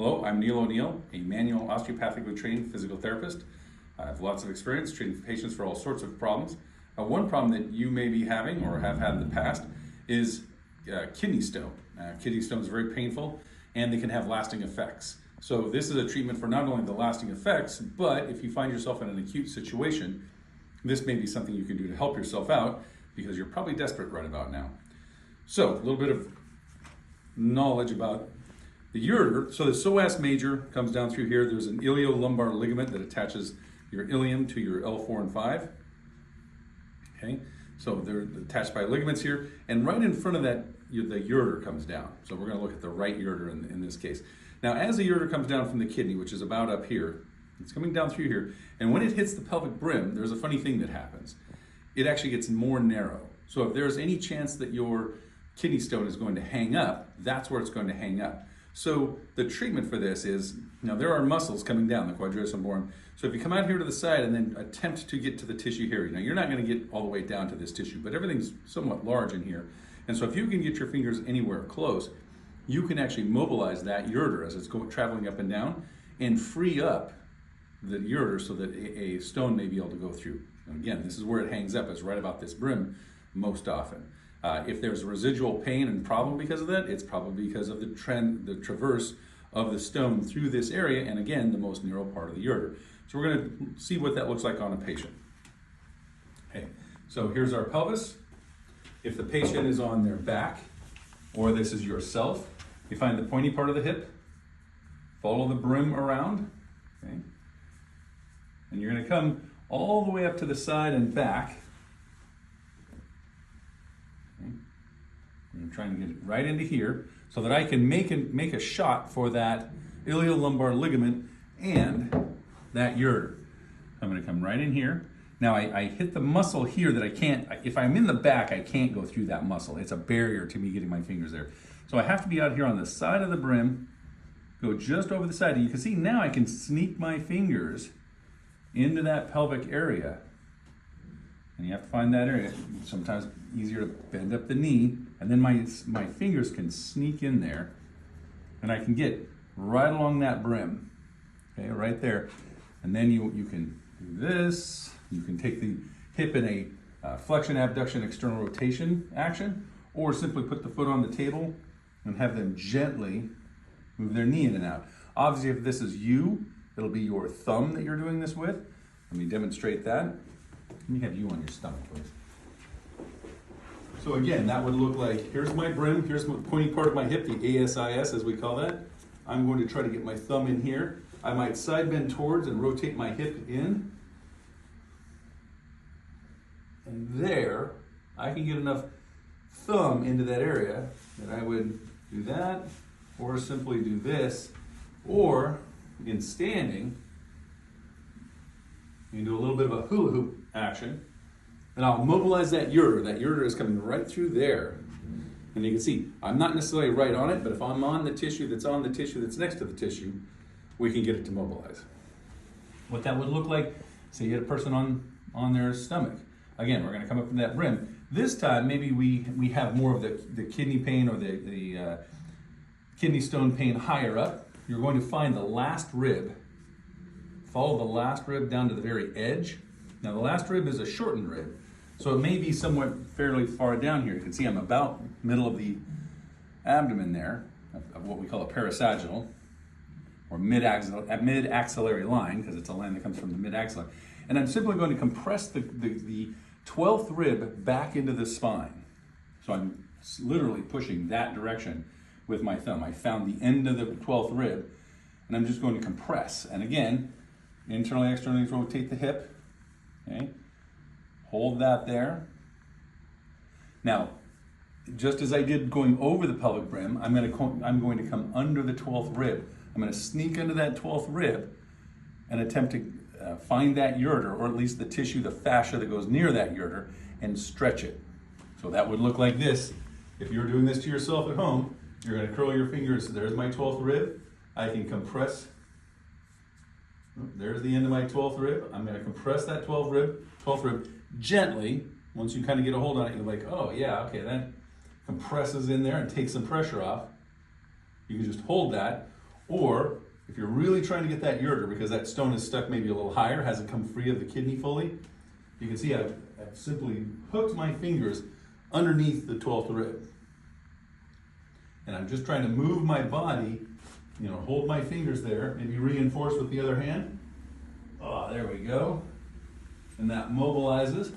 Hello, I'm Neal, a manual osteopathically trained physical therapist. I have lots of experience treating patients for all sorts of problems. One problem that you may be having or have had in the past is kidney stone. Kidney stone is very painful and they can have lasting effects. So this is a treatment for not only the lasting effects, but if you find yourself in an acute situation, this may be something you can do to help yourself out because you're probably desperate right about now. So a little bit of knowledge about the ureter. So the psoas major comes down through here. There's an iliolumbar ligament that attaches your ilium to your L4 and 5. Okay, so they're attached by ligaments here, and right in front of that, the ureter comes down. So we're going to look at the right ureter in this case. Now, as the ureter comes down from the kidney, which is about up here, it's coming down through here, and when it hits the pelvic brim, there's a funny thing that happens. It actually gets more narrow. So if there's any chance that your kidney stone is going to hang up, that's where it's going to hang up. So the treatment for this is, now there are muscles coming down the quadratus lumborum. So if you come out here to the side and then attempt to get to the tissue here, now you're not going to get all the way down to this tissue, but everything's somewhat large in here. And so if you can get your fingers anywhere close, you can actually mobilize that ureter as it's traveling up and down and free up the ureter so that a stone may be able to go through. And again, this is where it hangs up, is right about this brim most often. If there's residual pain and problem because of that, it's probably because of the traverse of the stone through this area, and again, the most narrow part of the ureter. So we're going to see what that looks like on a patient. Okay, so here's our pelvis. If the patient is on their back, or this is yourself, you find the pointy part of the hip, follow the brim around, okay, and you're going to come all the way up to the side and back. I'm trying to get it right into here so that I can make a shot for that iliolumbar ligament and that ureter. I'm going to come right in here. Now I hit the muscle here that I can't, if I'm in the back, I can't go through that muscle. It's a barrier to me getting my fingers there. So I have to be out here on the side of the brim, go just over the side. And you can see now I can sneak my fingers into that pelvic area. And you have to find that area. Sometimes easier to bend up the knee, and then my fingers can sneak in there, and I can get right along that brim, okay, right there. And then you can do this. You can take the hip in a flexion, abduction, external rotation action, or simply put the foot on the table and have them gently move their knee in and out. Obviously, if this is you, it'll be your thumb that you're doing this with. Let me demonstrate that. Let me have you on your stomach, please. So again, that would look like, here's my brim, here's the pointy part of my hip, the ASIS as we call that. I'm going to try to get my thumb in here. I might side bend towards and rotate my hip in. And there, I can get enough thumb into that area that I would do that, or simply do this, or in standing, you can do a little bit of a hula hoop action, and I'll mobilize that ureter. That ureter is coming right through there. And you can see, I'm not necessarily right on it, but if I'm on the tissue that's next to the tissue, we can get it to mobilize. What that would look like, say you had a person on their stomach. Again, we're going to come up from that brim. This time, maybe we have more of the kidney pain or the kidney stone pain higher up. You're going to find the last rib. Follow the last rib down to the very edge. Now the last rib is a shortened rib, so it may be somewhat fairly far down here. You can see I'm about middle of the abdomen there, of what we call a parasagittal, or mid-axillary line, because it's a line that comes from the mid-axillary. And I'm simply going to compress the 12th rib back into the spine. So I'm literally pushing that direction with my thumb. I found the end of the 12th rib, and I'm just going to compress. And again, internally, externally rotate the hip. Okay, hold that there. Now, just as I did going over the pelvic brim, I'm going to come under the 12th rib. I'm going to sneak under that 12th rib and attempt to find that ureter, or at least the tissue, the fascia that goes near that ureter, and stretch it. So that would look like this. If you're doing this to yourself at home, you're going to curl your fingers. There's my 12th rib. I can compress. There's the end of my 12th rib. I'm going to compress that 12th rib gently. Once you kind of get a hold on it, you're like, oh yeah, okay, that compresses in there and takes some pressure off. You can just hold that, Or if you're really trying to get that ureter because that stone is stuck maybe a little higher, hasn't come free of the kidney fully, you can see I've simply hooked my fingers underneath the 12th rib. And I'm just trying to move my body, hold my fingers there, maybe reinforce with the other hand. Oh, there we go. And that mobilizes.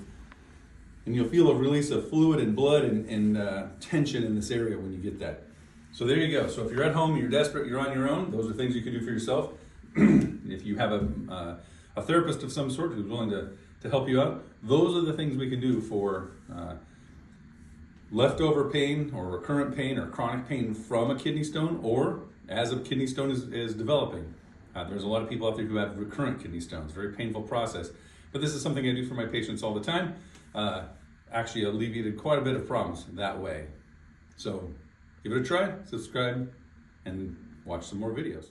And you'll feel a release of fluid and blood and tension in this area when you get that. So there you go. So if you're at home, you're desperate, you're on your own, those are things you can do for yourself. If you have a therapist of some sort who's willing to help you out, those are the things we can do for leftover pain or recurrent pain or chronic pain from a kidney stone, or as a kidney stone is developing. There's a lot of people out there who have recurrent kidney stones, very painful process. But this is something I do for my patients all the time. Actually alleviated quite a bit of problems that way. So give it a try, subscribe, and watch some more videos.